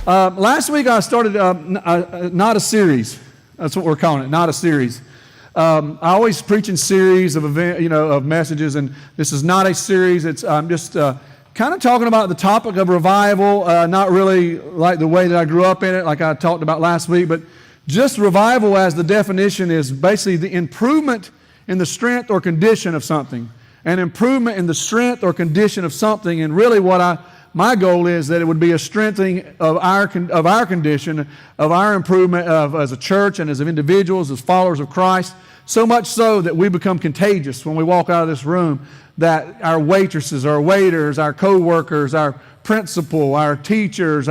Last week I started not a series. That's what we're calling it, not a series. I always preach in series of of messages, and this is not a series. I'm just kind of talking about the topic of revival, not really like the way that I grew up in it, like I talked about last week, but just revival as the definition is basically the improvement in the strength or condition of something. An improvement in the strength or condition of something, and really my goal is that it would be a strengthening of our condition, of our improvement as a church and as individuals, as followers of Christ, so much so that we become contagious when we walk out of this room, that our waitresses, our waiters, our co-workers, our principal, our teachers,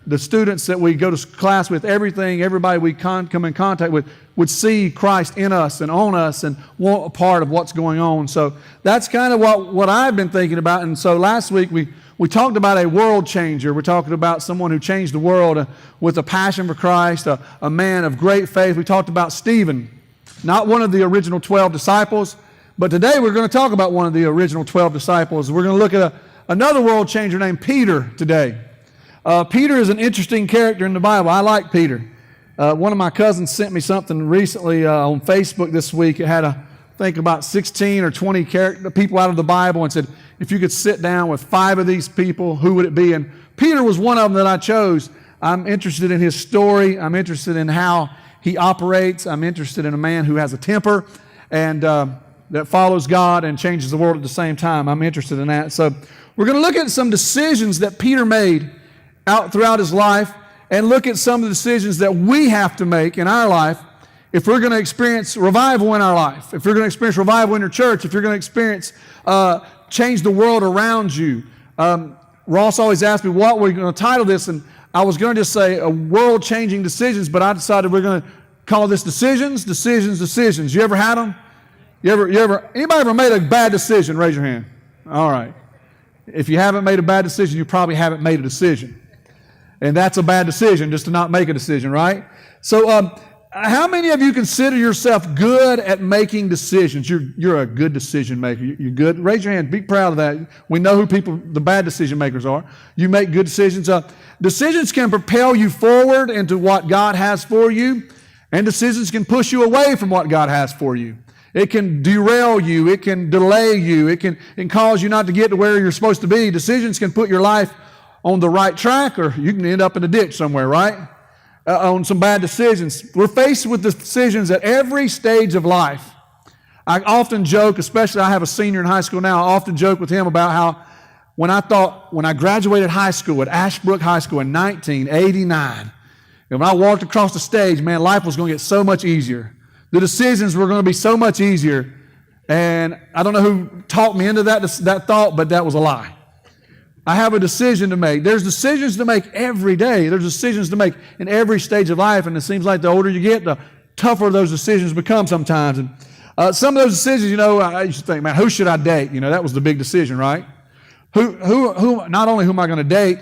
the students that we go to class with, everybody we come in contact with would see Christ in us and on us and want a part of what's going on. So that's kind of what I've been thinking about. And so last week we talked about a world changer. We're talking about someone who changed the world with a passion for Christ, a man of great faith. We talked about Stephen, not one of the original 12 disciples, but today we're going to talk about one of the original 12 disciples. We're going to look at another world changer named Peter today. Peter is an interesting character in the Bible. I like Peter. One of my cousins sent me something recently on Facebook this week. It had, I think, about 16 or 20 people out of the Bible, and said, if you could sit down with 5 of these people, who would it be? And Peter was one of them that I chose. I'm interested in his story. I'm interested in how he operates. I'm interested in a man who has a temper and that follows God and changes the world at the same time. I'm interested in that. So we're going to look at some decisions that Peter made out throughout his life, and look at some of the decisions that we have to make in our life if we're going to experience revival in our life, if you're going to experience revival in your church, if you're going to experience change the world around you. Ross always asks me what we're going to title this, and I was going to just say world-changing decisions, but I decided we're going to call this decisions. You ever had them? Anybody ever made a bad decision? Raise your hand. All right. If you haven't made a bad decision, you probably haven't made a decision. And that's a bad decision, just to not make a decision, right? So how many of you consider yourself good at making decisions? You're a good decision maker. You're good. Raise your hand. Be proud of that. We know who the bad decision makers are. You make good decisions. Decisions can propel you forward into what God has for you, and decisions can push you away from what God has for you. It can derail you. It can delay you. It can cause you not to get to where you're supposed to be. Decisions can put your life on the right track, or you can end up in a ditch somewhere, right? On some bad decisions. We're faced with decisions at every stage of life. I often joke, especially I have a senior in high school now, I often joke with him about how when I graduated high school at Ashbrook High School in 1989, and when I walked across the stage, man, life was going to get so much easier. The decisions were going to be so much easier. And I don't know who talked me into that thought, but that was a lie. I have a decision to make. There's decisions to make every day. There's decisions to make in every stage of life, and it seems like the older you get, the tougher those decisions become sometimes. And some of those decisions, I used to think, man, who should I date? That was the big decision, right? Who? Not only who am I going to date?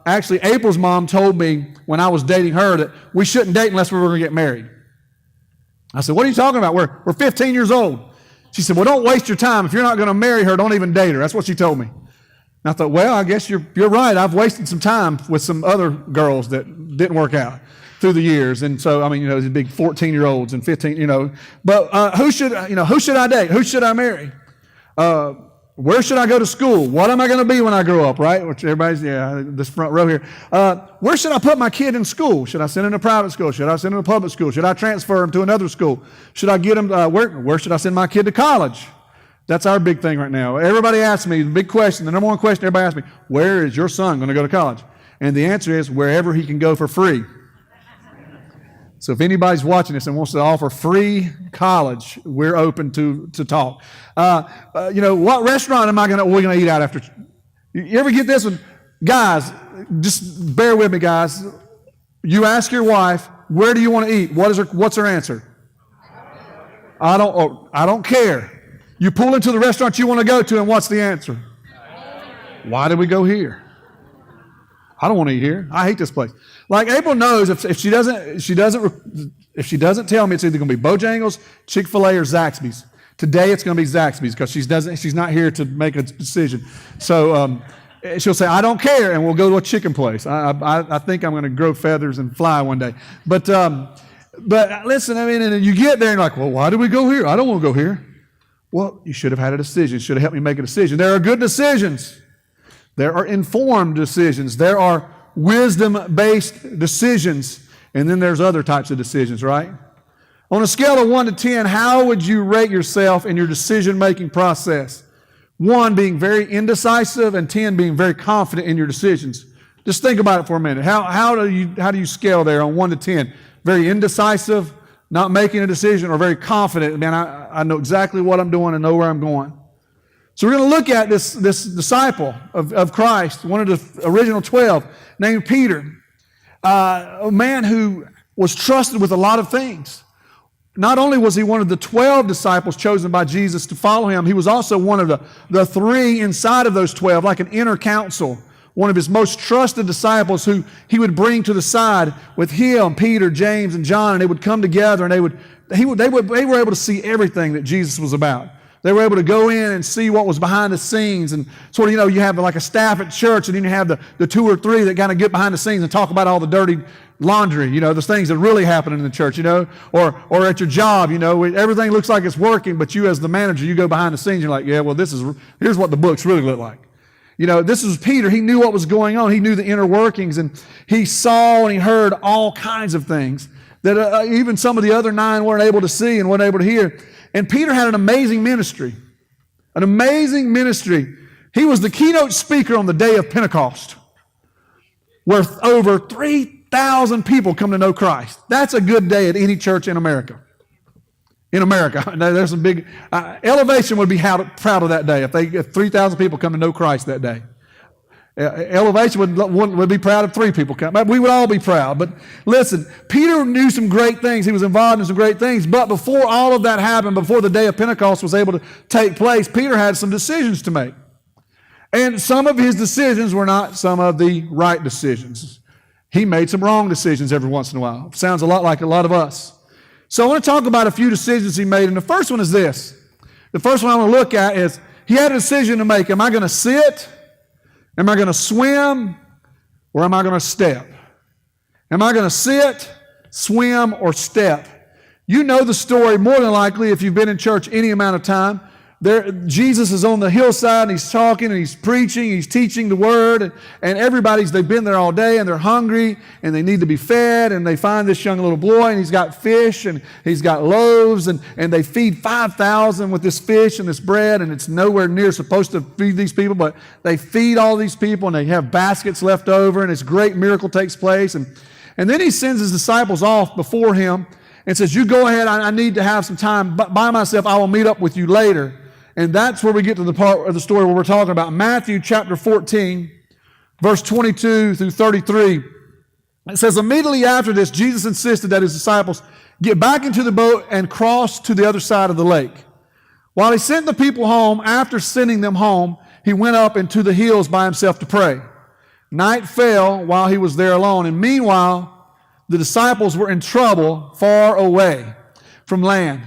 Actually, April's mom told me when I was dating her that we shouldn't date unless we were going to get married. I said, what are you talking about? We're 15 years old. She said, well, don't waste your time. If you're not going to marry her, don't even date her. That's what she told me. And I thought, well, I guess you're right. I've wasted some time with some other girls that didn't work out through the years. And so, these big 14-year-olds and 15, But who should I date? Who should I marry? Where should I go to school? What am I going to be when I grow up, right? Which everybody's, this front row here. Where should I put my kid in school? Should I send him to private school? Should I send him to public school? Should I transfer him to another school? Should I get him, where should I send my kid to college? That's our big thing right now. Everybody asks me, the big question, the number one question everybody asks me, where is your son going to go to college? And the answer is wherever he can go for free. So if anybody's watching this and wants to offer free college, we're open to talk. What restaurant are we going to eat out after? You ever get this one? Guys, just bear with me, guys. You ask your wife, where do you want to eat? What's her answer? I don't care. You pull into the restaurant you want to go to, and what's the answer? Why did we go here? I don't want to eat here. I hate this place. Like April knows if she doesn't tell me, it's either going to be Bojangles, Chick-fil-A, or Zaxby's. Today it's going to be Zaxby's because she's not here to make a decision. So She'll say, I don't care, and we'll go to a chicken place. I think I'm going to grow feathers and fly one day. But listen, I mean, and you get there and you're like, well, why do we go here? I don't want to go here. Well, you should have had a decision. You should have helped me make a decision. There are good decisions. There are informed decisions. There are wisdom-based decisions. And then there's other types of decisions, right? On a scale of 1 to 10, how would you rate yourself in your decision-making process? 1 being very indecisive and 10 being very confident in your decisions. Just think about it for a minute. How do you scale there on 1 to 10? Very indecisive, not making a decision, or very confident? Man, I know exactly what I'm doing and know where I'm going. So we're going to look at this disciple of Christ, one of the original 12, named Peter, a man who was trusted with a lot of things. Not only was he one of the 12 disciples chosen by Jesus to follow him, he was also one of the 3 inside of those 12, like an inner council, one of his most trusted disciples who he would bring to the side with him, Peter, James, and John, and they would come together and they were able to see everything that Jesus was about. They were able to go in and see what was behind the scenes, and sort of, you have like a staff at church, and then you have the 2 or 3 that kind of get behind the scenes and talk about all the dirty laundry, those things that really happen in the church, or at your job, everything looks like it's working, but you as the manager, you go behind the scenes, you're like, yeah, well, here's what the books really look like. This is Peter. He knew what was going on. He knew the inner workings, and he saw and he heard all kinds of things that even some of the other 9 weren't able to see and weren't able to hear. And Peter had an amazing ministry. An amazing ministry. He was the keynote speaker on the day of Pentecost, where over 3,000 people come to know Christ. That's a good day at any church in America. In America. There's some big... Elevation would be proud of that day if 3,000 people come to know Christ that day. Elevation would be proud of 3 people coming. We would all be proud. But listen, Peter knew some great things. He was involved in some great things. But before all of that happened, before the day of Pentecost was able to take place, Peter had some decisions to make. And some of his decisions were not some of the right decisions. He made some wrong decisions every once in a while. Sounds a lot like a lot of us. So I want to talk about a few decisions he made. And the first one is this. The first one I want to look at is he had a decision to make. Am I going to sit? Am I going to swim, or am I going to step? Am I going to sit, swim, or step? You know the story more than likely if you've been in church any amount of time. Jesus is on the hillside, and he's talking, and he's preaching, he's teaching the word, and they've been there all day, and they're hungry, and they need to be fed, and they find this young little boy, and he's got fish, and he's got loaves, and they feed 5,000 with this fish and this bread, and it's nowhere near supposed to feed these people, but they feed all these people, and they have baskets left over, and this great miracle takes place, and then he sends his disciples off before him, and says, you go ahead, I need to have some time by myself, I will meet up with you later. And that's where we get to the part of the story where we're talking about. Matthew chapter 14, verse 22 through 33. It says, immediately after this, Jesus insisted that his disciples get back into the boat and cross to the other side of the lake. While he sent the people home, after sending them home, he went up into the hills by himself to pray. Night fell while he was there alone, and meanwhile, the disciples were in trouble far away from land.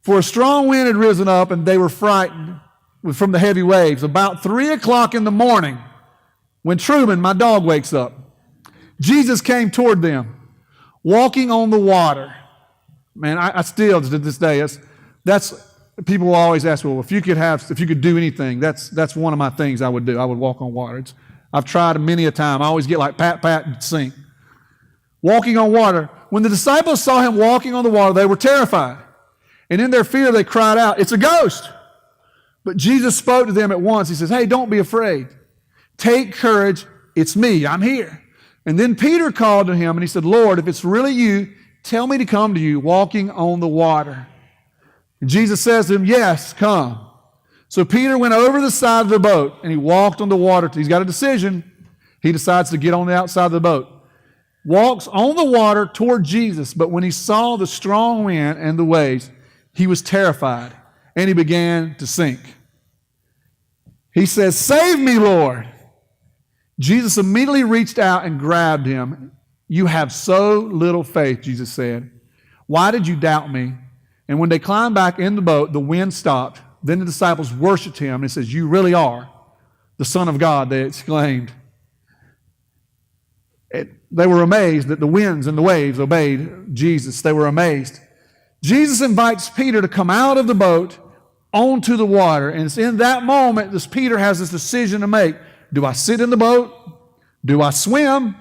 For a strong wind had risen up, and they were frightened from the heavy waves. About 3 o'clock in the morning, when Truman, my dog, wakes up, Jesus came toward them, walking on the water. Man, I still, to this day, that's people will always ask, well, if you could do anything, that's one of my things I would do. I would walk on water. I've tried many a time. I always get like pat, and sink. Walking on water. When the disciples saw him walking on the water, they were terrified. And in their fear, they cried out, it's a ghost. But Jesus spoke to them at once. He says, hey, don't be afraid. Take courage. It's me. I'm here. And then Peter called to him and he said, Lord, if it's really you, tell me to come to you walking on the water. And Jesus says to him, yes, come. So Peter went over the side of the boat and he walked on the water. He's got a decision. He decides to get on the outside of the boat. Walks on the water toward Jesus. But when he saw the strong wind and the waves, he was terrified, and he began to sink. He says, save me, Lord. Jesus immediately reached out and grabbed him. You have so little faith, Jesus said. Why did you doubt me? And when they climbed back in the boat, the wind stopped. Then the disciples worshiped him, and he says, you really are the Son of God, they exclaimed. They were amazed that the winds and the waves obeyed Jesus. They were amazed. Jesus invites Peter to come out of the boat onto the water. And it's in that moment that Peter has this decision to make. Do I sit in the boat? Do I swim?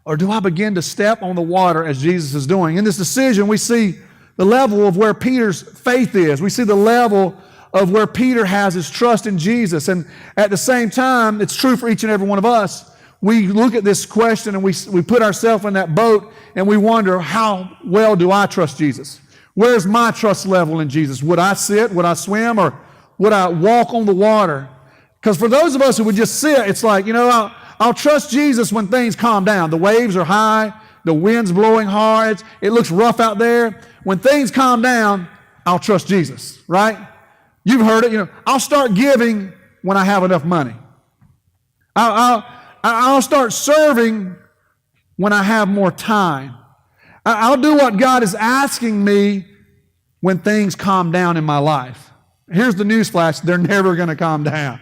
Or do I begin to step on the water as Jesus is doing? In this decision, we see the level of where Peter's faith is. We see the level of where Peter has his trust in Jesus. And at the same time, it's true for each and every one of us. We look at this question and we put ourselves in that boat and we wonder, how well do I trust Jesus? Where's my trust level in Jesus? Would I sit? Would I swim? Or would I walk on the water? Because for those of us who would just sit, it's like, I'll trust Jesus when things calm down. The waves are high. The wind's blowing hard. It looks rough out there. When things calm down, I'll trust Jesus, right? You've heard it. I'll start giving when I have enough money. I'll start serving when I have more time. I'll do what God is asking me when things calm down in my life. Here's the newsflash. They're never going to calm down.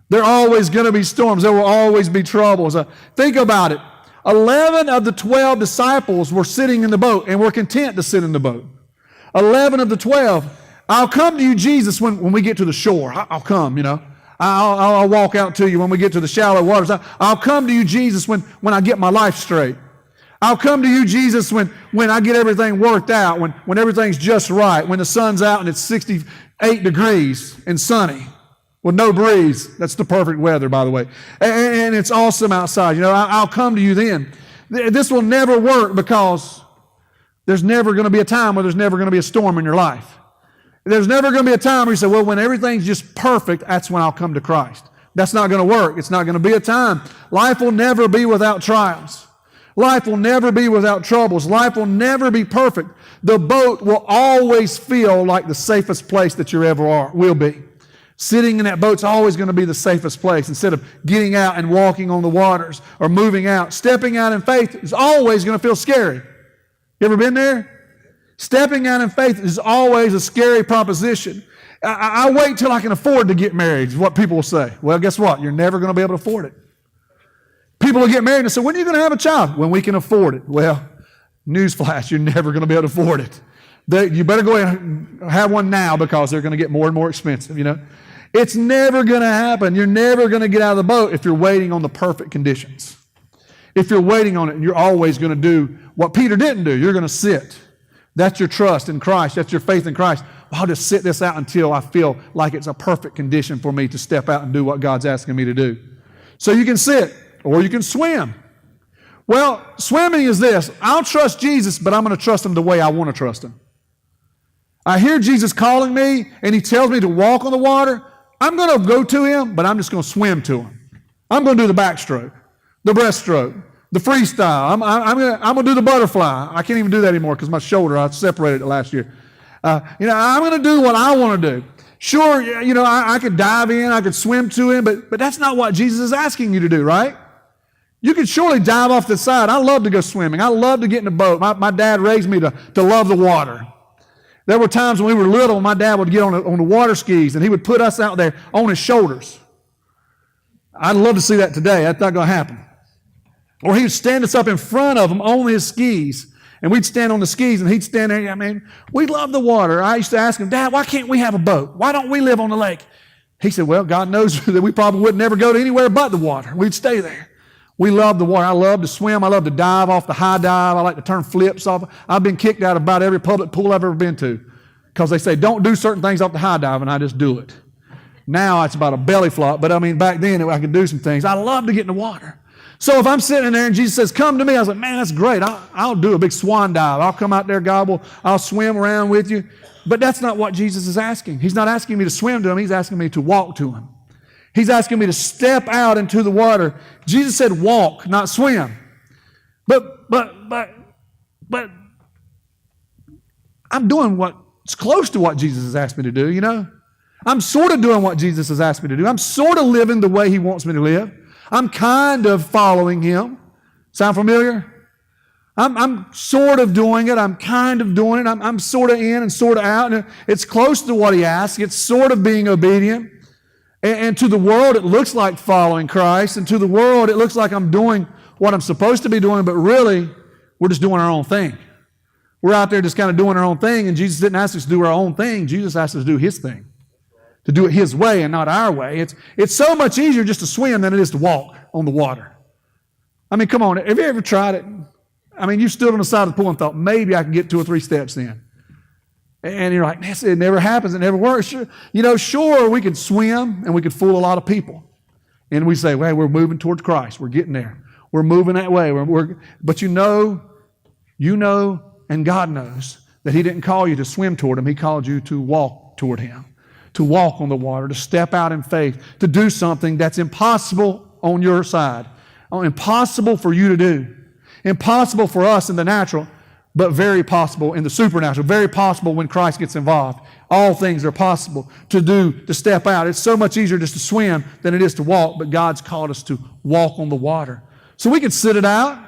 There are always going to be storms. There will always be troubles. Think about it. 11 of the 12 disciples were sitting in the boat and were content to sit in the boat. 11 of the 12. I'll come to you, Jesus, when we get to the shore. I'll come, I'll walk out to you when we get to the shallow waters. I'll come to you, Jesus, when I get my life straight. I'll come to you, Jesus, when I get everything worked out, when everything's just right, when the sun's out and it's 68 degrees and sunny with no breeze. That's the perfect weather, by the way. And it's awesome outside. I'll come to you then. This will never work because there's never going to be a time where there's never going to be a storm in your life. There's never going to be a time where you say, well, when everything's just perfect, that's when I'll come to Christ. That's not going to work. It's not going to be a time. Life will never be without trials. Life will never be without troubles. Life will never be perfect. The boat will always feel like the safest place that you ever will be. Sitting in that boat's always going to be the safest place instead of getting out and walking on the waters or moving out. Stepping out in faith is always going to feel scary. You ever been there? Stepping out in faith is always a scary proposition. I wait till I can afford to get married, is what people will say. Well, guess what? You're never going to be able to afford it. People will get married and say, when are you going to have a child? When we can afford it. Well, newsflash, you're never going to be able to afford it. You better go ahead and have one now because they're going to get more and more expensive, It's never going to happen. You're never going to get out of the boat if you're waiting on the perfect conditions. If you're waiting on it, you're always going to do what Peter didn't do. You're going to sit. That's your trust in Christ. That's your faith in Christ. Well, I'll just sit this out until I feel like it's a perfect condition for me to step out and do what God's asking me to do. So you can sit or you can swim. Well, swimming is this. I'll trust Jesus, but I'm going to trust Him the way I want to trust Him. I hear Jesus calling me and He tells me to walk on the water. I'm going to go to Him, but I'm just going to swim to Him. I'm going to do the backstroke, the breaststroke, the freestyle. I'm going to do the butterfly. I can't even do that anymore because my shoulder, I separated it last year. I'm going to do what I want to do. Sure, I could dive in, I could swim to Him, but that's not what Jesus is asking you to do, right? You could surely dive off the side. I love to go swimming. I love to get in a boat. My dad raised me to love the water. There were times when we were little, my dad would get on the water skis, and he would put us out there on his shoulders. I'd love to see that today. That's not going to happen. Or he would stand us up in front of him on his skis, and we'd stand on the skis, and he'd stand there. We love the water. I used to ask him, Dad, why can't we have a boat? Why don't we live on the lake? He said, well, God knows that we probably would never go to anywhere but the water. We'd stay there. We love the water. I love to swim. I love to dive off the high dive. I like to turn flips off. I've been kicked out of about every public pool I've ever been to because they say don't do certain things off the high dive, and I just do it. Now it's about a belly flop, but back then I could do some things. I love to get in the water. So if I'm sitting in there and Jesus says, come to me, I was like, man, that's great. I'll do a big swan dive. I'll come out there, God, I'll swim around with you. But that's not what Jesus is asking. He's not asking me to swim to Him. He's asking me to walk to Him. He's asking me to step out into the water. Jesus said walk, not swim. But I'm doing what's close to what Jesus has asked me to do, I'm sort of doing what Jesus has asked me to do. I'm sort of living the way He wants me to live. I'm kind of following Him. Sound familiar? I'm sort of doing it. I'm kind of doing it. I'm sort of in and sort of out. And it's close to what He asks. It's sort of being obedient. And to the world, it looks like following Christ. And to the world, it looks like I'm doing what I'm supposed to be doing, but really, we're just doing our own thing. We're out there just kind of doing our own thing, and Jesus didn't ask us to do our own thing. Jesus asked us to do His thing, to do it His way and not our way. It's so much easier just to swim than it is to walk on the water. I mean, come on, have you ever tried it? I mean, you stood on the side of the pool and thought, maybe I can get 2 or 3 steps in. And you're like, it never happens, it never works. Sure, we could swim and we could fool a lot of people. And we say, well, we're moving towards Christ. We're getting there. We're moving that way. But you know, and God knows that He didn't call you to swim toward Him. He called you to walk toward Him, to walk on the water, to step out in faith, to do something that's impossible on your side, impossible for you to do, impossible for us in the natural, but very possible in the supernatural, very possible when Christ gets involved. All things are possible to do, to step out. It's so much easier just to swim than it is to walk, but God's called us to walk on the water. So we could sit it out.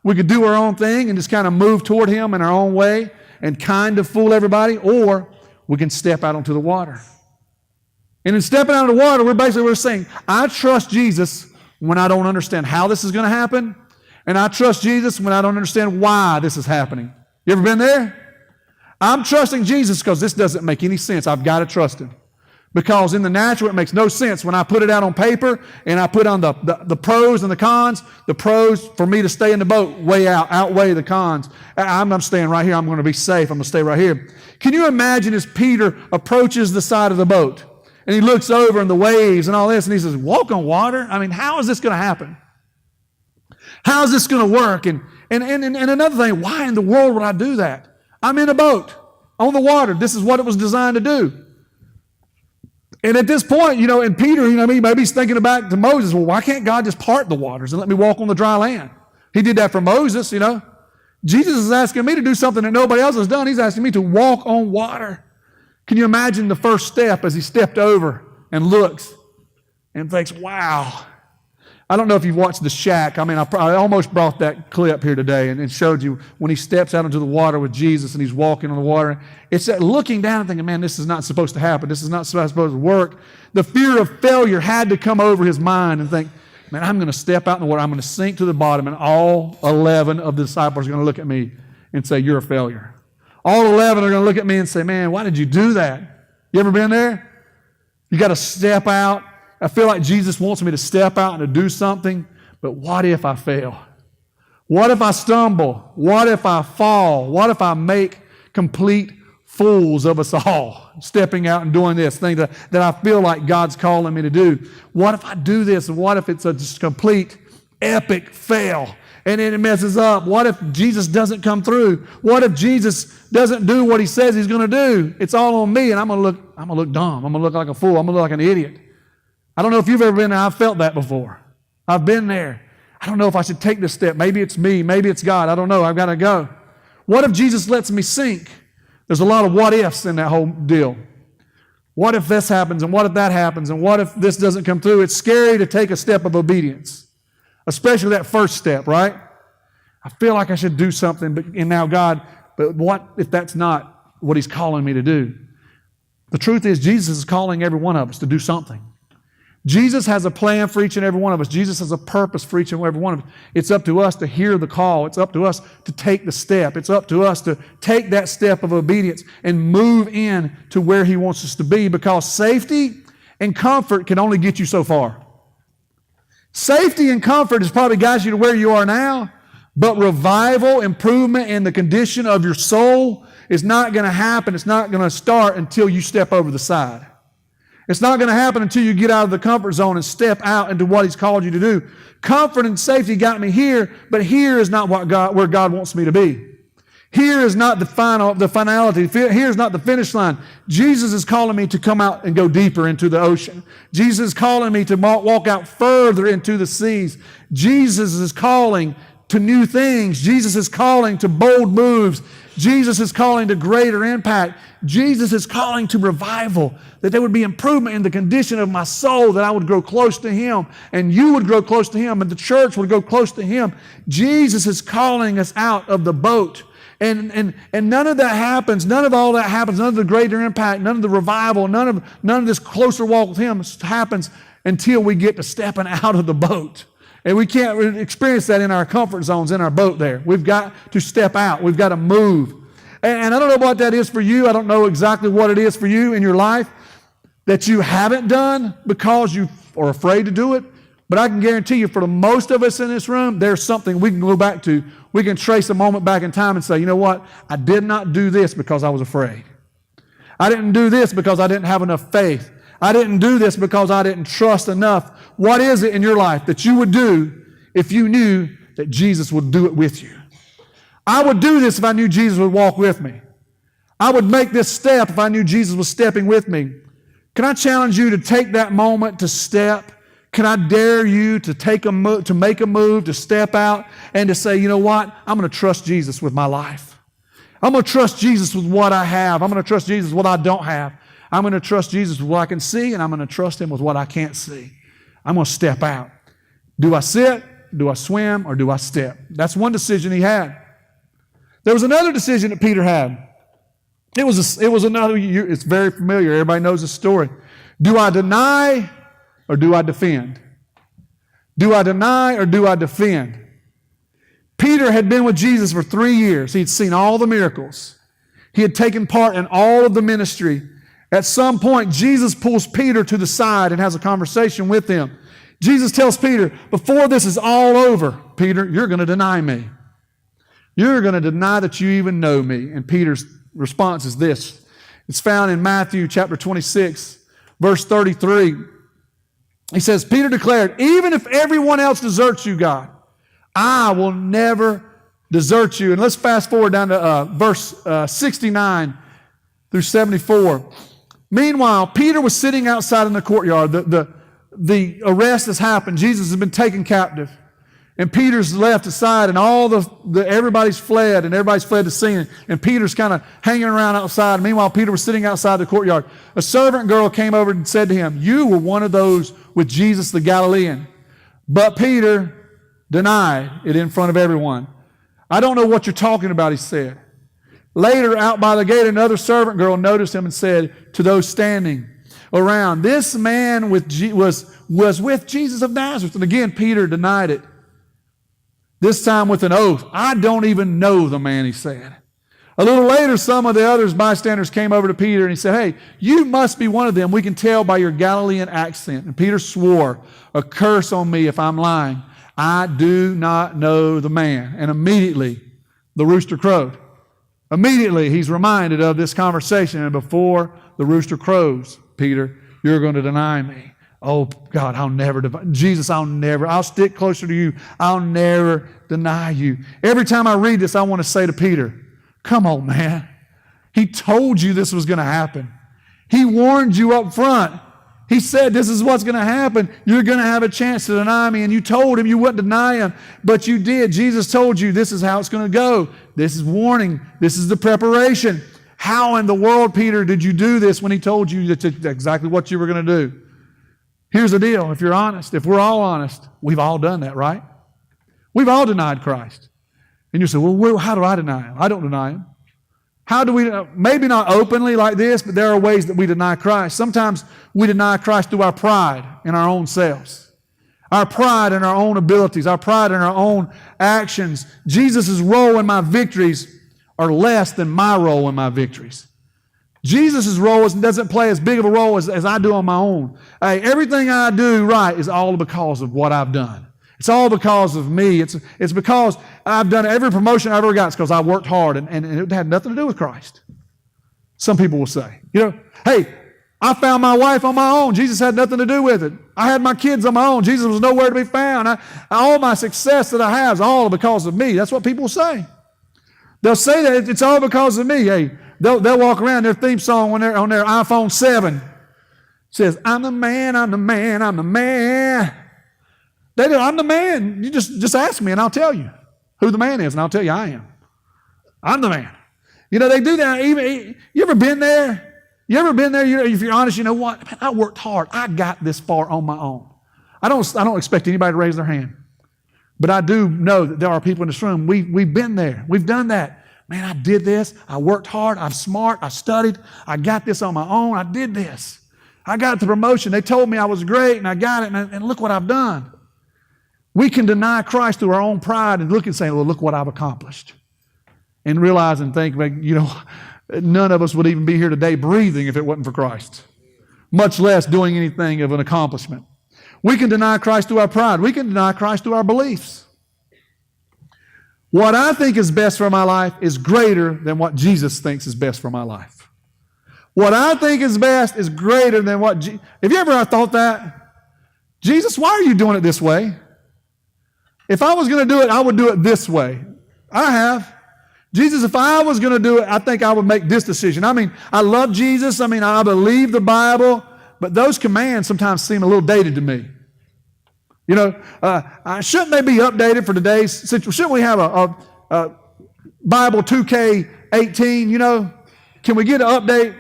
We could do our own thing and just kind of move toward Him in our own way and kind of fool everybody, or we can step out onto the water. And in stepping out of the water, we're saying, I trust Jesus when I don't understand how this is going to happen, and I trust Jesus when I don't understand why this is happening. You ever been there? I'm trusting Jesus because this doesn't make any sense. I've got to trust Him. Because in the natural, it makes no sense. When I put it out on paper and I put on the pros and the cons, the pros for me to stay in the boat outweigh the cons. I'm staying right here. I'm going to be safe. I'm going to stay right here. Can you imagine as Peter approaches the side of the boat and he looks over and the waves and all this and he says, walk on water? I mean, how is this going to happen? How is this going to work? And another thing, why in the world would I do that? I'm in a boat on the water. This is what it was designed to do. And at this point, and Peter, maybe he's thinking back to Moses. Well, why can't God just part the waters and let me walk on the dry land? He did that for Moses, Jesus is asking me to do something that nobody else has done. He's asking me to walk on water. Can you imagine the first step as he stepped over and looks and thinks, wow. I don't know if you've watched The Shack. I mean, I almost brought that clip here today and showed you when he steps out into the water with Jesus and he's walking on the water. It's that looking down and thinking, man, this is not supposed to happen. This is not supposed to work. The fear of failure had to come over his mind and think, man, I'm going to step out in the water. I'm going to sink to the bottom, and all 11 of the disciples are going to look at me and say, you're a failure. All 11 are going to look at me and say, man, why did you do that? You ever been there? You got to step out. I feel like Jesus wants me to step out and to do something, but what if I fail? What if I stumble? What if I fall? What if I make complete fools of us all, stepping out and doing this thing that I feel like God's calling me to do? What if I do this, and what if it's a just complete epic fail? And then it messes up. What if Jesus doesn't come through? What if Jesus doesn't do what He says He's going to do? It's all on me, and I'm going to look dumb. I'm going to look like a fool. I'm going to look like an idiot. I don't know if you've ever been there. I've felt that before. I've been there. I don't know if I should take this step. Maybe it's me. Maybe it's God. I don't know. I've got to go. What if Jesus lets me sink? There's a lot of what ifs in that whole deal. What if this happens, and what if that happens, and what if this doesn't come through? It's scary to take a step of obedience, especially that first step, right? I feel like I should do something, but what if that's not what He's calling me to do? The truth is, Jesus is calling every one of us to do something. Jesus has a plan for each and every one of us. Jesus has a purpose for each and every one of us. It's up to us to hear the call. It's up to us to take the step. It's up to us to take that step of obedience and move in to where He wants us to be, because safety and comfort can only get you so far. Safety and comfort has probably got you to where you are now, but revival, improvement in the condition of your soul is not going to happen. It's not going to start until you step over the side. It's not going to happen until you get out of the comfort zone and step out into what He's called you to do. Comfort and safety got me here, but here is not where God wants me to be. Here is not the finality. Here is not the finish line. Jesus is calling me to come out and go deeper into the ocean. Jesus is calling me to walk out further into the seas. Jesus is calling to new things. Jesus is calling to bold moves. Jesus is calling to greater impact. Jesus is calling to revival, that there would be improvement in the condition of my soul, that I would grow close to Him, and you would grow close to Him, and the church would grow close to Him. Jesus is calling us out of the boat. And none of that happens, none of all that happens, none of the greater impact, none of the revival, none of this closer walk with Him happens until we get to stepping out of the boat. And we can't experience that in our comfort zones, in our boat there. We've got to step out. We've got to move. And I don't know what that is for you. I don't know exactly what it is for you in your life that you haven't done because you are afraid to do it. But I can guarantee you, for the most of us in this room, there's something we can go back to. We can trace a moment back in time and say, you know what? I did not do this because I was afraid. I didn't do this because I didn't have enough faith. I didn't do this because I didn't trust enough. What is it in your life that you would do if you knew that Jesus would do it with you? I would do this if I knew Jesus would walk with me. I would make this step if I knew Jesus was stepping with me. Can I challenge you to take that moment to step? Can I dare you to make a move, to step out and to say, you know what? I'm going to trust Jesus with my life. I'm going to trust Jesus with what I have. I'm going to trust Jesus with what I don't have. I'm going to trust Jesus with what I can see, and I'm going to trust Him with what I can't see. I'm going to step out. Do I sit? Do I swim? Or do I step? That's one decision he had. There was another decision that Peter had. It was another, it's very familiar. Everybody knows the story. Do I deny or do I defend? Do I deny or do I defend? Peter had been with Jesus for 3 years. He'd seen all the miracles. He had taken part in all of the ministry. At some point, Jesus pulls Peter to the side and has a conversation with him. Jesus tells Peter, before this is all over, Peter, you're going to deny me. You're going to deny that you even know me. And Peter's response is this. It's found in Matthew chapter 26, verse 33. He says, Peter declared, even if everyone else deserts you, God, I will never desert you. And let's fast forward down to verse 69 through 74. Meanwhile, Peter was sitting outside in the courtyard. The arrest has happened. Jesus has been taken captive. And Peter's left aside, and everybody's fled, and everybody's fled the scene. And Peter's kind of hanging around outside. Meanwhile, Peter was sitting outside the courtyard. A servant girl came over and said to him, you were one of those with Jesus the Galilean. But Peter denied it in front of everyone. I don't know what you're talking about, he said. Later, out by the gate, another servant girl noticed him and said to those standing around, this man was with Jesus of Nazareth. And again, Peter denied it. This time with an oath. I don't even know the man, he said. A little later, some of the others bystanders came over to Peter and he said, hey, you must be one of them. We can tell by your Galilean accent. And Peter swore, a curse on me if I'm lying. I do not know the man. And immediately the rooster crowed. Immediately he's reminded of this conversation. And before the rooster crows, Peter, you're going to deny me. Oh, God, I'll stick closer to you. I'll never deny you. Every time I read this, I want to say to Peter, come on, man. He told you this was going to happen. He warned you up front. He said, this is what's going to happen. You're going to have a chance to deny me. And you told him you wouldn't deny him, but you did. Jesus told you this is how it's going to go. This is warning. This is the preparation. How in the world, Peter, did you do this when he told you that's exactly what you were going to do? Here's the deal. If you're honest, if we're all honest, we've all done that, right? We've all denied Christ. And you say, well, how do I deny him? I don't deny him. How do we, maybe not openly like this, but there are ways that we deny Christ. Sometimes we deny Christ through our pride in our own selves. Our pride in our own abilities, our pride in our own actions. Jesus' role in my victories are less than my role in my victories. Jesus' role doesn't play as big of a role as I do on my own. Hey, everything I do right is all because of what I've done. It's all because of me. It's because I've done every promotion I've ever got. It's because I worked hard, and it had nothing to do with Christ. Some people will say, hey, I found my wife on my own. Jesus had nothing to do with it. I had my kids on my own. Jesus was nowhere to be found. All my success that I have is all because of me. That's what people say. They'll say that it's all because of me. Hey, they'll walk around their theme song on their iPhone 7. Says, I'm the man, I'm the man, I'm the man. They do, I'm the man. You just ask me and I'll tell you who the man is, and I'll tell you I am. I'm the man. They do that. Even you ever been there? You ever been there? If you're honest, you know what? Man, I worked hard. I got this far on my own. I don't expect anybody to raise their hand. But I do know that there are people in this room, we've been there. We've done that. Man, I did this. I worked hard. I'm smart. I studied. I got this on my own. I did this. I got the promotion. They told me I was great, and I got it, and look what I've done. We can deny Christ through our own pride and look and say, well, look what I've accomplished. And realize and think, none of us would even be here today breathing if it wasn't for Christ, much less doing anything of an accomplishment. We can deny Christ through our pride. We can deny Christ through our beliefs. What I think is best for my life is greater than what Jesus thinks is best for my life. What I think is best is greater than what have you ever thought that? Jesus, why are you doing it this way? If I was going to do it, I would do it this way. I have. Jesus, if I was going to do it, I think I would make this decision. I mean, I love Jesus. I mean, I believe the Bible, but those commands sometimes seem a little dated to me. Shouldn't they be updated for today's situation? Shouldn't we have a Bible 2K18, Can we get an update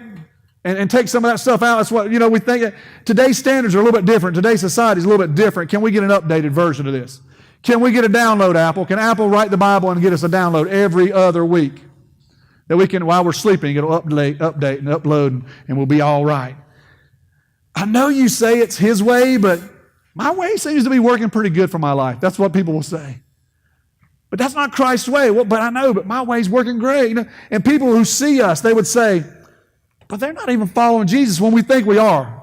and take some of that stuff out? That's what, we think. Today's standards are a little bit different. Today's society is a little bit different. Can we get an updated version of this? Can we get a download, Apple? Can Apple write the Bible and get us a download every other week? That we can, while we're sleeping, it'll update and upload, and we'll be all right. I know you say it's His way, but my way seems to be working pretty good for my life. That's what people will say. But that's not Christ's way. Well, but I know, but my way's working great. And people who see us, they would say, but they're not even following Jesus when we think we are.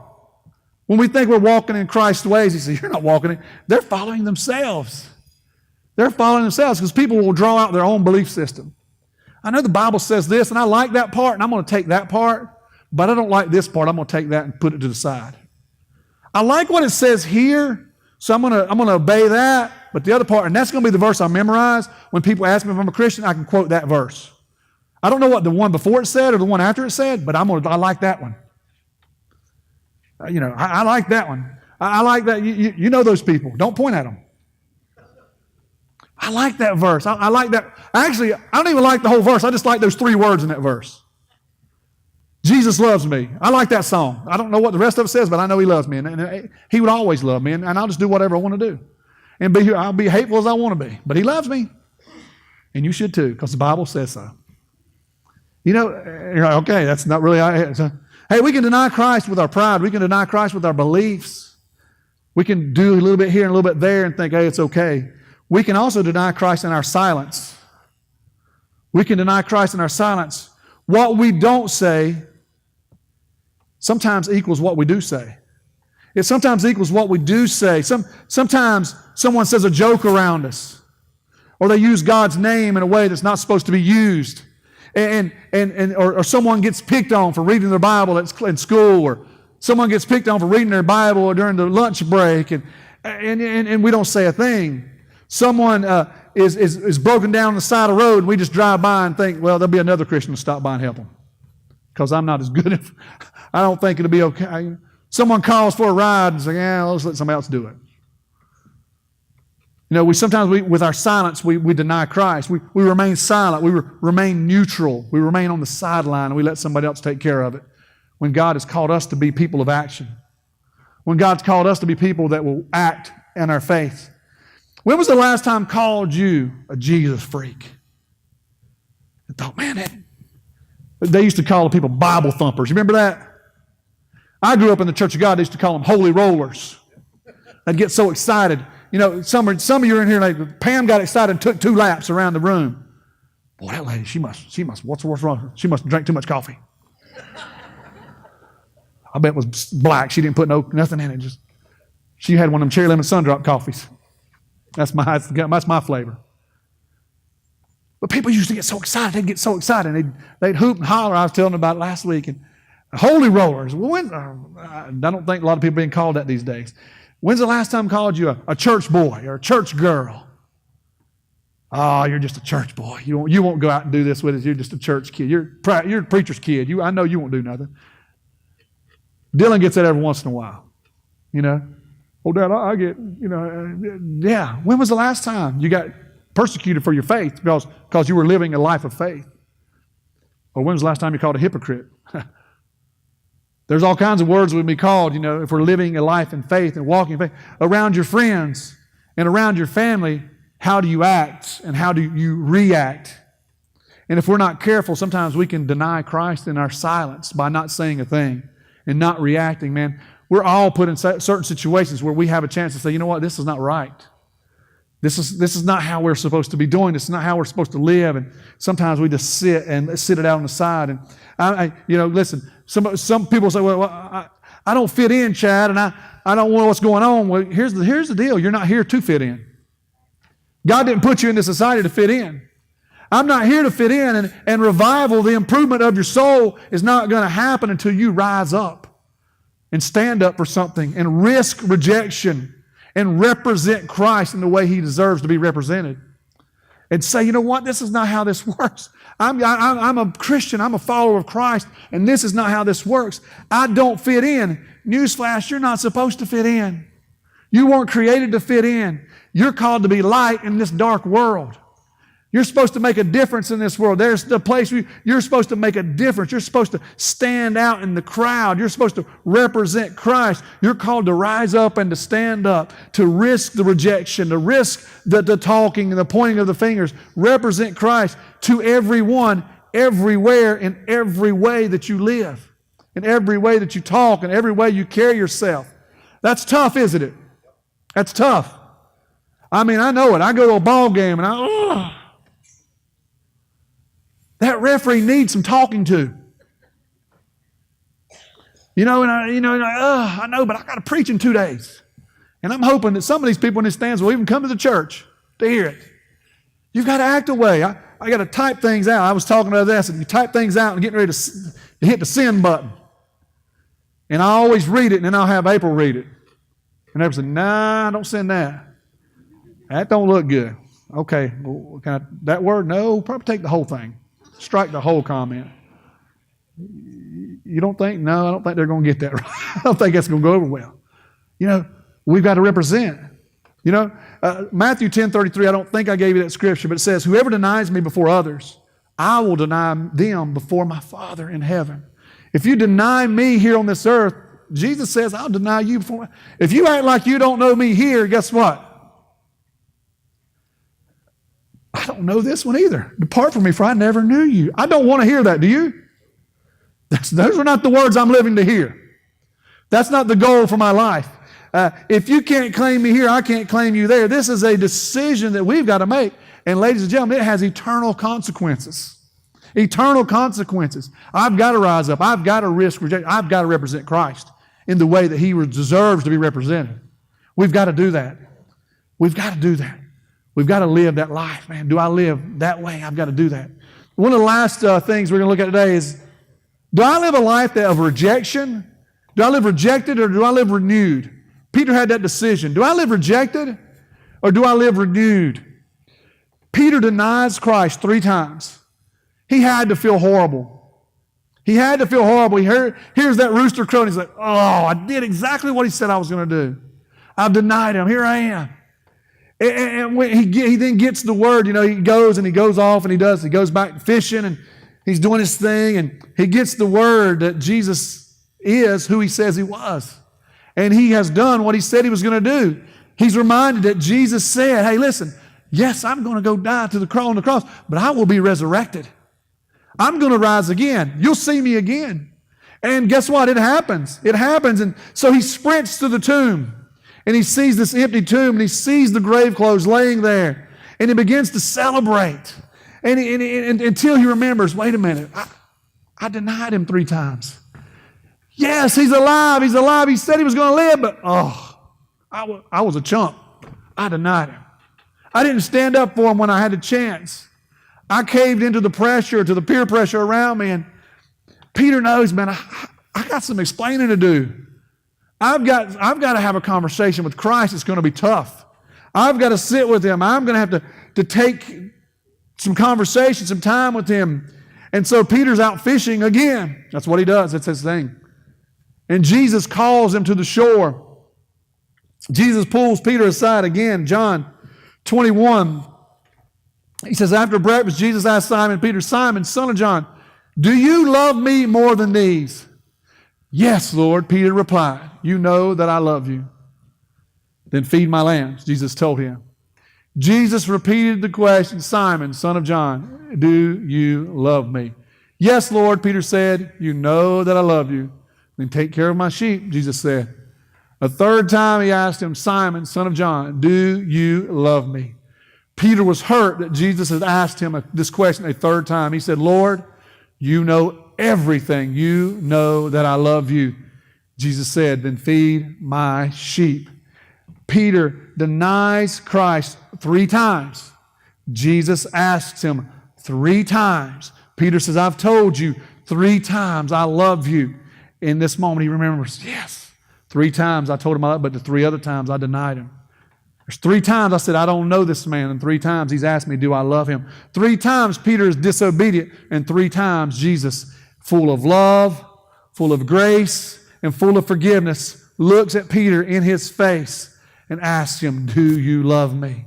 When we think we're walking in Christ's ways, He says, you're not walking in. They're following themselves. They're following themselves because people will draw out their own belief system. I know the Bible says this, and I like that part, and I'm going to take that part, but I don't like this part. I'm going to take that and put it to the side. I like what it says here, so I'm going to obey that, but the other part, and that's going to be the verse I memorize. When people ask me if I'm a Christian, I can quote that verse. I don't know what the one before it said or the one after it said, but I like that one. I like that one. I like that. You know those people. Don't point at them. I like that verse. I like that. Actually, I don't even like the whole verse. I just like those 3 words in that verse. Jesus loves me. I like that song. I don't know what the rest of it says, but I know He loves me. And He would always love me. And I'll just do whatever I want to do. And I'll be hateful as I want to be. But He loves me. And you should too, because the Bible says so. You're like, okay, that's not really... Hey, we can deny Christ with our pride. We can deny Christ with our beliefs. We can do a little bit here and a little bit there and think, hey, it's okay. We can also deny Christ in our silence. We can deny Christ in our silence. What we don't say sometimes equals what we do say. It sometimes equals what we do say. Sometimes someone says a joke around us, or they use God's name in a way that's not supposed to be used. Or someone gets picked on for reading their Bible in school, or someone gets picked on for reading their Bible during the lunch break, and we don't say a thing. Someone is broken down on the side of the road, and we just drive by and think, well, there'll be another Christian to stop by and help them, because I'm not as good. I don't think it'll be okay. Someone calls for a ride and say, yeah, let's let somebody else do it. We sometimes with our silence, we deny Christ. We remain silent. We remain neutral. We remain on the sideline, and we let somebody else take care of it. When God has called us to be people of action. When God's called us to be people that will act in our faith. When was the last time called you a Jesus freak? I thought, man, they used to call people Bible thumpers. You remember that? I grew up in the Church of God. They used to call them holy rollers. They'd get so excited. Some of you are in here like, Pam got excited and took 2 laps around the room. Boy, that lady, she must, what's wrong? She must drink too much coffee. I bet it was black. She didn't put nothing in it. She had one of them cherry lemon sun-drop coffees. That's my flavor. But people used to get so excited. They'd get so excited. They'd hoop and holler. I was telling them about it last week. And holy rollers. I don't think a lot of people are being called that these days. When's the last time I called you a church boy or a church girl? Oh, you're just a church boy. You won't go out and do this with us. You're just a church kid. You're a preacher's kid. I know you won't do nothing. Dylan gets that every once in a while. Oh, Dad, I get, yeah. When was the last time you got persecuted for your faith because you were living a life of faith? Or when was the last time you called a hypocrite? There's all kinds of words we'd be called, if we're living a life in faith and walking in faith. Around your friends and around your family, how do you act and how do you react? And if we're not careful, sometimes we can deny Christ in our silence by not saying a thing and not reacting, man. We're all put in certain situations where we have a chance to say, you know what, this is not right. This is not how we're supposed to be doing. This is not how we're supposed to live. And sometimes we just sit it out on the side. And listen, some people say, well, I don't fit in, Chad, and I don't know what's going on. Well, here's the deal. You're not here to fit in. God didn't put you in this society to fit in. I'm not here to fit in, and revival, the improvement of your soul, is not going to happen until you rise up and stand up for something and risk rejection and represent Christ in the way He deserves to be represented. And say, you know what, this is not how this works. I'm a Christian, I'm a follower of Christ, and this is not how this works. I don't fit in. Newsflash, you're not supposed to fit in. You weren't created to fit in. You're called to be light in this dark world. You're supposed to make a difference in this world. There's the place where you're supposed to make a difference. You're supposed to stand out in the crowd. You're supposed to represent Christ. You're called to rise up and to stand up, to risk the rejection, to risk the talking and the pointing of the fingers. Represent Christ to everyone, everywhere, in every way that you live, in every way that you talk, in every way you carry yourself. That's tough, isn't it? That's tough. I mean, I know it. I go to a ball game and that referee needs some talking to. I know, but I got to preach in 2 days. And I'm hoping that some of these people in the stands will even come to the church to hear it. You've got to act away. I got to type things out. I was talking to this, and you type things out and getting ready to hit the send button. And I always read it, and then I'll have April read it. And April said, nah, don't send that. That don't look good. Okay, well, that word? No, probably take the whole thing. Strike the whole comment. You don't think? No, I don't think they're going to get that right. I don't think that's going to go over well. We've got to represent. Matthew 10:33, I don't think I gave you that scripture, but it says, whoever denies me before others, I will deny them before my Father in heaven. If you deny me here on this earth, Jesus says, I'll deny you before. If you act like you don't know me here, guess what? I don't know this one either. Depart from me, for I never knew you. I don't want to hear that, do you? Those are not the words I'm living to hear. That's not the goal for my life. If you can't claim me here, I can't claim you there. This is a decision that we've got to make. And ladies and gentlemen, it has eternal consequences. Eternal consequences. I've got to rise up. I've got to risk rejection. I've got to represent Christ in the way that He deserves to be represented. We've got to do that. We've got to do that. We've got to live that life, man. Do I live that way? I've got to do that. One of the last things we're going to look at today is, do I live a life of rejection? Do I live rejected or do I live renewed? Peter had that decision. Do I live rejected or do I live renewed? Peter denies Christ 3 times. He had to feel horrible. He had to feel horrible. Here's that rooster crowing. He's like, oh, I did exactly what he said I was going to do. I've denied Him. Here I am. And when he then gets the word, he goes and he goes off and he goes back fishing and he's doing his thing and he gets the word that Jesus is who He says He was. And he has done what He said He was going to do. He's reminded that Jesus said, hey, listen, yes, I'm going to go die on the cross, but I will be resurrected. I'm going to rise again. You'll see me again. And guess what? It happens. It happens. And so he sprints to the tomb. And he sees this empty tomb, and he sees the grave clothes laying there. And he begins to celebrate. And until he remembers, wait a minute, I denied Him 3 times. Yes, He's alive. He's alive. He said He was going to live, but I was a chump. I denied Him. I didn't stand up for Him when I had a chance. I caved into the pressure, to the peer pressure around me. And Peter knows, man, I got some explaining to do. I've got to have a conversation with Christ. It's going to be tough. I've got to sit with Him. I'm going to have to take some conversation, some time with Him. And so Peter's out fishing again. That's what he does. That's his thing. And Jesus calls him to the shore. Jesus pulls Peter aside again. John 21. He says, after breakfast, Jesus asked Simon Peter, Simon, son of John, do you love me more than these? Yes, Lord, Peter replied. You know that I love you. Then feed my lambs, Jesus told him. Jesus repeated the question, Simon, son of John, do you love me? Yes, Lord, Peter said, you know that I love you. Then take care of my sheep, Jesus said. A third time he asked him, Simon, son of John, do you love me? Peter was hurt that Jesus had asked him this question a third time. He said, Lord, you know everything. You know that I love you. Jesus said, then feed my sheep. Peter denies Christ 3 times. Jesus asks him 3 times. Peter says, I've told you 3 times I love you. In this moment, he remembers, yes, 3 times I told him I love him, but the 3 other times I denied him. There's 3 times I said, I don't know this man, and 3 times he's asked me, do I love him? 3 times Peter is disobedient, and 3 times Jesus, full of love, full of grace, and full of forgiveness, looks at Peter in his face and asks him, do you love me?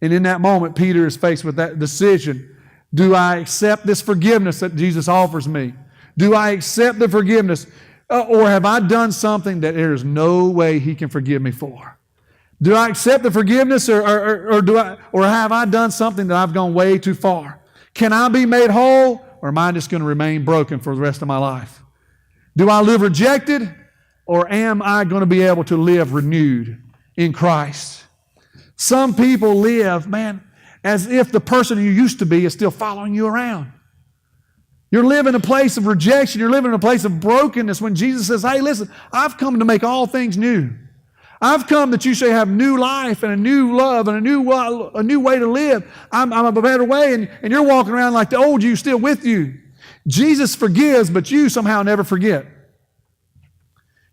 And in that moment, Peter is faced with that decision. Do I accept this forgiveness that Jesus offers me? Do I accept the forgiveness? Or have I done something that there is no way he can forgive me for? Do I accept the forgiveness or have I done something that I've gone way too far? Can I be made whole, or am I just going to remain broken for the rest of my life? Do I live rejected, or am I going to be able to live renewed in Christ? Some people live, as if the person you used to be is still following you around. You're living in a place of rejection. You're living in a place of brokenness when Jesus says, hey, listen, I've come to make all things new. I've come that you shall have new life and a new love and a new way to live. I'm a better way, and you're walking around like the old you still with you. Jesus forgives, but you somehow never forget.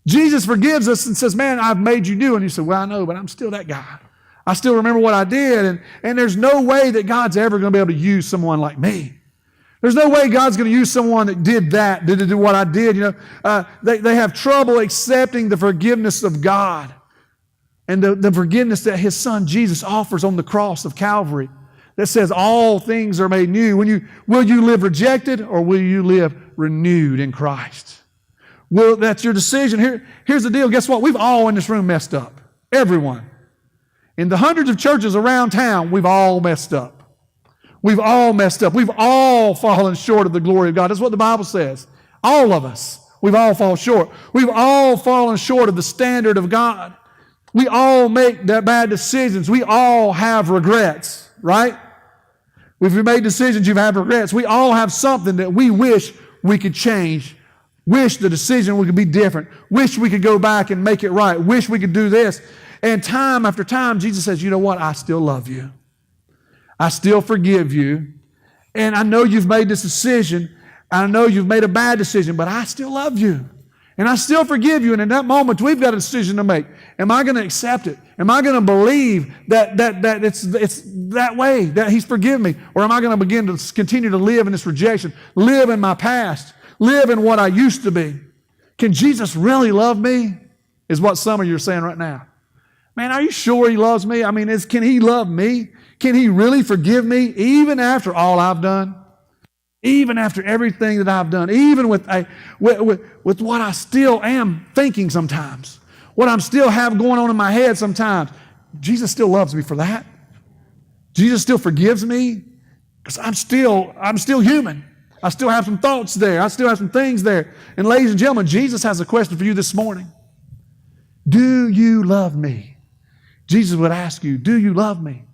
Jesus forgives us and says, man, I've made you new. And you say, well, I know, but I'm still that guy. I still remember what I did, and there's no way that God's ever going to be able to use someone like me. There's no way God's going to use someone that did what I did. They have trouble accepting the forgiveness of God and the forgiveness that His Son Jesus offers on the cross of Calvary that says all things are made new. Will you live rejected, or will you live renewed in Christ? Well, that's your decision. Here's the deal. Guess what? We've all in this room messed up. Everyone. In the hundreds of churches around town, we've all messed up. We've all messed up. We've all fallen short of the glory of God. That's what the Bible says. All of us. We've all fallen short. We've all fallen short of the standard of God. We all make bad decisions. We all have regrets, right? If you made decisions, you've had regrets. We all have something that we wish we could change. Wish the decision could be different. Wish we could go back and make it right. Wish we could do this. And time after time, Jesus says, you know what? I still love you. I still forgive you. And I know you've made this decision. I know you've made a bad decision, but I still love you. And I still forgive you. And in that moment, we've got a decision to make. Am I going to accept it? Am I going to believe that it's that way, that He's forgiven me? Or am I going to begin to continue to live in this rejection, live in my past, live in what I used to be? Can Jesus really love me? Is what some of you are saying right now. Man, are you sure He loves me? I mean, can He love me? Can He really forgive me even after all I've done? Even after everything that I've done? Even with what I still am thinking sometimes? What I'm still have going on in my head sometimes? Jesus still loves me for that. Jesus still forgives me because I'm still human. I still have some thoughts there. I still have some things there. And ladies and gentlemen, Jesus has a question for you this morning. Do you love me? Jesus would ask you, do you love me?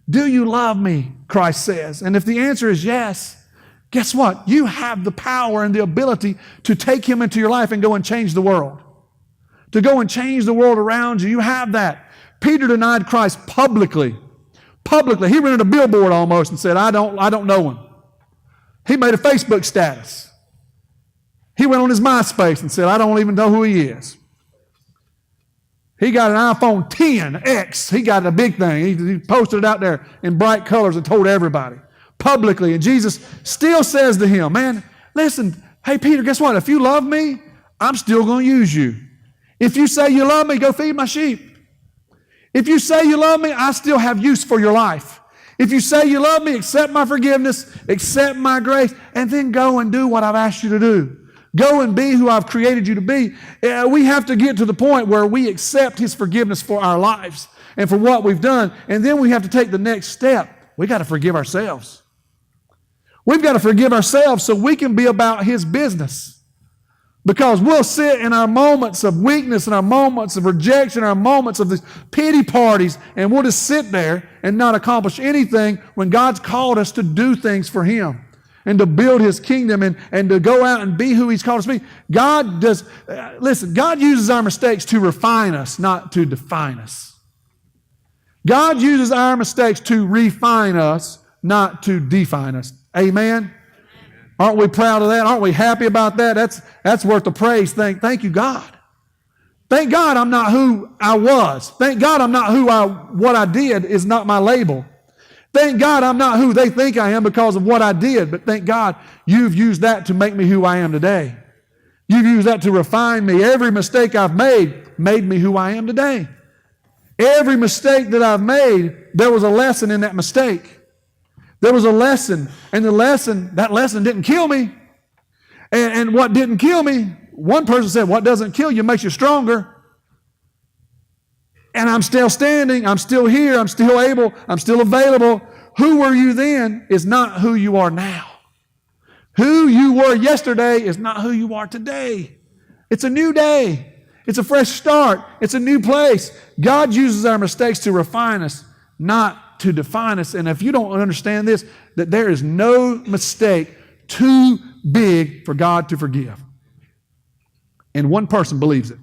Do you love me? Christ says. And if the answer is yes, guess what? You have the power and the ability to take Him into your life and go and change the world. To go and change the world around you. You have that. Peter denied Christ publicly. Publicly. He rented a billboard almost and said, I don't know Him. He made a Facebook status. He went on his MySpace and said, I don't even know who He is. He got an iPhone XS. He got a big thing. He posted it out there in bright colors and told everybody publicly. And Jesus still says to him, man, listen, hey, Peter, guess what? If you love me, I'm still going to use you. If you say you love me, go feed my sheep. If you say you love me, I still have use for your life. If you say you love me, accept my forgiveness, accept my grace, and then go and do what I've asked you to do. Go and be who I've created you to be. We have to get to the point where we accept His forgiveness for our lives and for what we've done. And then we have to take the next step. We got to forgive ourselves. We've got to forgive ourselves so we can be about His business. Because we'll sit in our moments of weakness and our moments of rejection, our moments of these pity parties, and we'll just sit there and not accomplish anything when God's called us to do things for Him and to build His kingdom and to go out and be who He's called us to be. God does, listen, God uses our mistakes to refine us, not to define us. God uses our mistakes to refine us, not to define us. Amen? Aren't we proud of that? Aren't we happy about that? That's worth the praise. Thank you, God. Thank God I'm not who I was. Thank God I'm not what I did is not my label. Thank God I'm not who they think I am because of what I did, but thank God you've used that to make me who I am today. You've used that to refine me. Every mistake I've made me who I am today. Every mistake that I've made, there was a lesson in that mistake. There was a lesson, and that lesson didn't kill me. And what didn't kill me, one person said, what doesn't kill you makes you stronger. And I'm still standing, I'm still here, I'm still able, I'm still available. Who were you then is not who you are now. Who you were yesterday is not who you are today. It's a new day. It's a fresh start. It's a new place. God uses our mistakes to refine us, not to define us. And if you don't understand this, that there is no mistake too big for God to forgive. And one person believes it.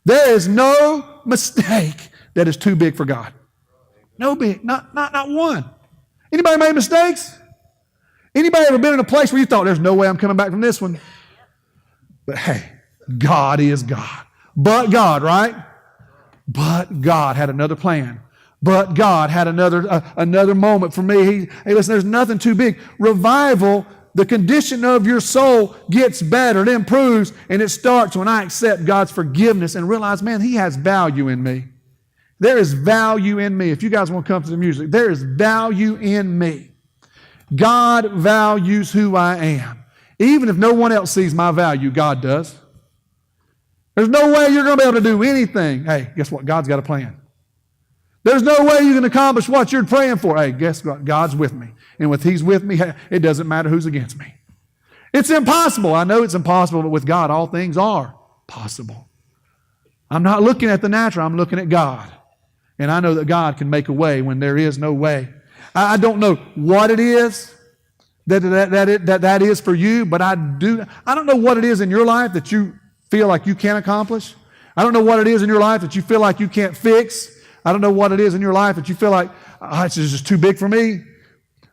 There is no mistake that is too big for God. No big, not one. Anybody made mistakes? Anybody ever been in a place where you thought, there's no way I'm coming back from this one? But hey, God is God. But God, right? But God had another plan. But God had another moment for me. Hey, listen, there's nothing too big. Revival, the condition of your soul gets better. It improves, and it starts when I accept God's forgiveness and realize, man, He has value in me. There is value in me. If you guys want to come to the music, there is value in me. God values who I am. Even if no one else sees my value, God does. There's no way you're going to be able to do anything. Hey, guess what? God's got a plan. There's no way you can accomplish what you're praying for. Hey, guess what? God's with me. And with He's with me, it doesn't matter who's against me. It's impossible. I know it's impossible, but with God, all things are possible. I'm not looking at the natural. I'm looking at God. And I know that God can make a way when there is no way. I don't know what it is that is for you, but I don't know what it is in your life that you feel like you can't accomplish. I don't know what it is in your life that you feel like you can't fix. I don't know what it is in your life that you feel like, it's just too big for me.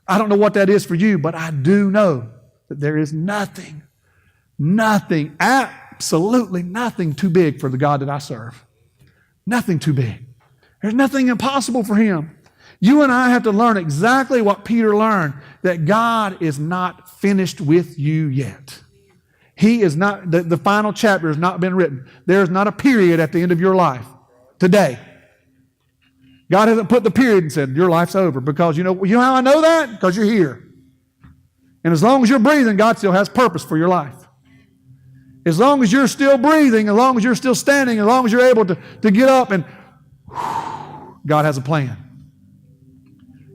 I don't know what that is for you, but I do know that there is nothing, absolutely nothing too big for the God that I serve. Nothing too big. There's nothing impossible for Him. You and I have to learn exactly what Peter learned, that God is not finished with you yet. He is not, the final chapter has not been written. There's not a period at the end of your life today. God hasn't put the period and said, your life's over. Because you know how I know that? Because you're here. And as long as you're breathing, God still has purpose for your life. As long as you're still breathing, as long as you're still standing, as long as you're able to get up and God has a plan.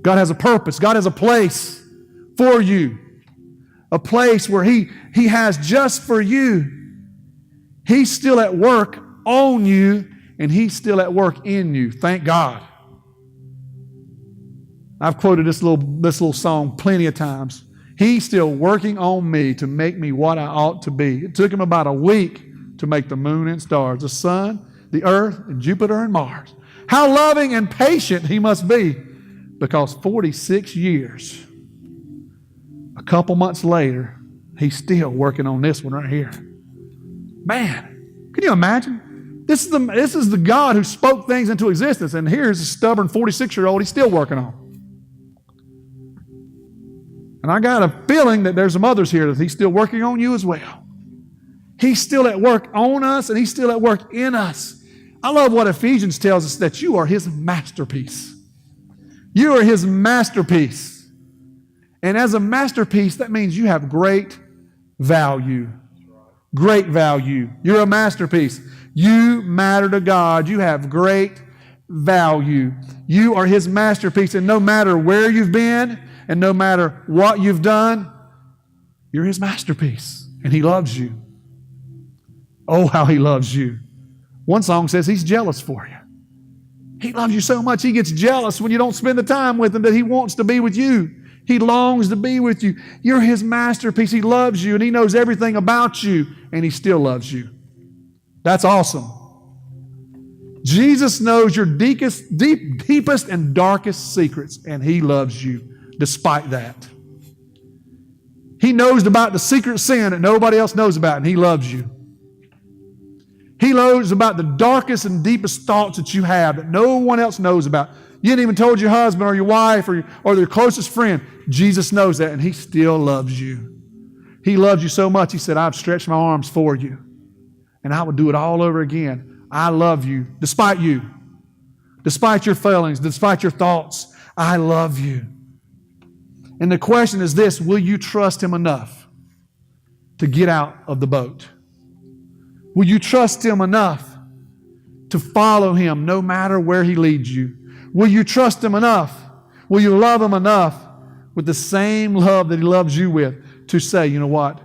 God has a purpose. God has a place for you. A place where He has just for you. He's still at work on you, and He's still at work in you. Thank God. I've quoted this little song plenty of times. He's still working on me to make me what I ought to be. It took Him about a week to make the moon and stars, the sun, the earth, and Jupiter and Mars. How loving and patient He must be, because 46 years, a couple months later, He's still working on this one right here. Man, can you imagine? This is the God who spoke things into existence, and here's a stubborn 46-year-old He's still working on. And I got a feeling that there's some others here that He's still working on you as well. He's still at work on us, and He's still at work in us. I love what Ephesians tells us, that you are His masterpiece. You are His masterpiece. And as a masterpiece, that means you have great value. Great value. You're a masterpiece. You matter to God. You have great value. You are His masterpiece, and no matter where you've been and no matter what you've done, you're His masterpiece, and He loves you. Oh, how He loves you. One song says He's jealous for you. He loves you so much, He gets jealous when you don't spend the time with Him that He wants to be with you. He longs to be with you. You're His masterpiece. He loves you, and He knows everything about you, and He still loves you. That's awesome. Jesus knows your deepest and darkest secrets, and He loves you despite that. He knows about the secret sin that nobody else knows about, and He loves you. He knows about the darkest and deepest thoughts that you have that no one else knows about. You hadn't even told your husband or your wife or your closest friend. Jesus knows that, and He still loves you. He loves you so much, He said, I've stretched my arms for you, and I will do it all over again. I love you, despite your failings, despite your thoughts. I love you. And the question is this: will you trust Him enough to get out of the boat? Will you trust Him enough to follow Him no matter where He leads you? Will you trust Him enough? Will you love Him enough with the same love that He loves you with to say, you know what?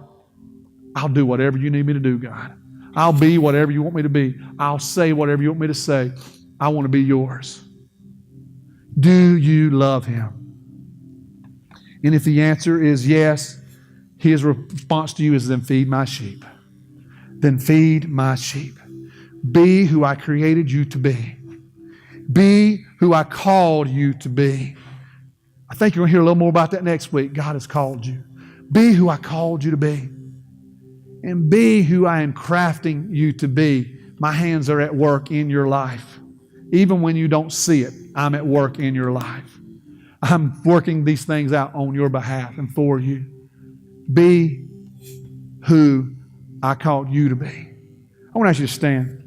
I'll do whatever you need me to do, God. I'll be whatever you want me to be. I'll say whatever you want me to say. I want to be yours. Do you love Him? And if the answer is yes, His response to you is, then feed my sheep. Then feed my sheep. Be who I created you to be. Be who I called you to be. I think you're going to hear a little more about that next week. God has called you. Be who I called you to be. And be who I am crafting you to be. My hands are at work in your life. Even when you don't see it, I'm at work in your life. I'm working these things out on your behalf and for you. Be who I called you to be. I want to ask you to stand.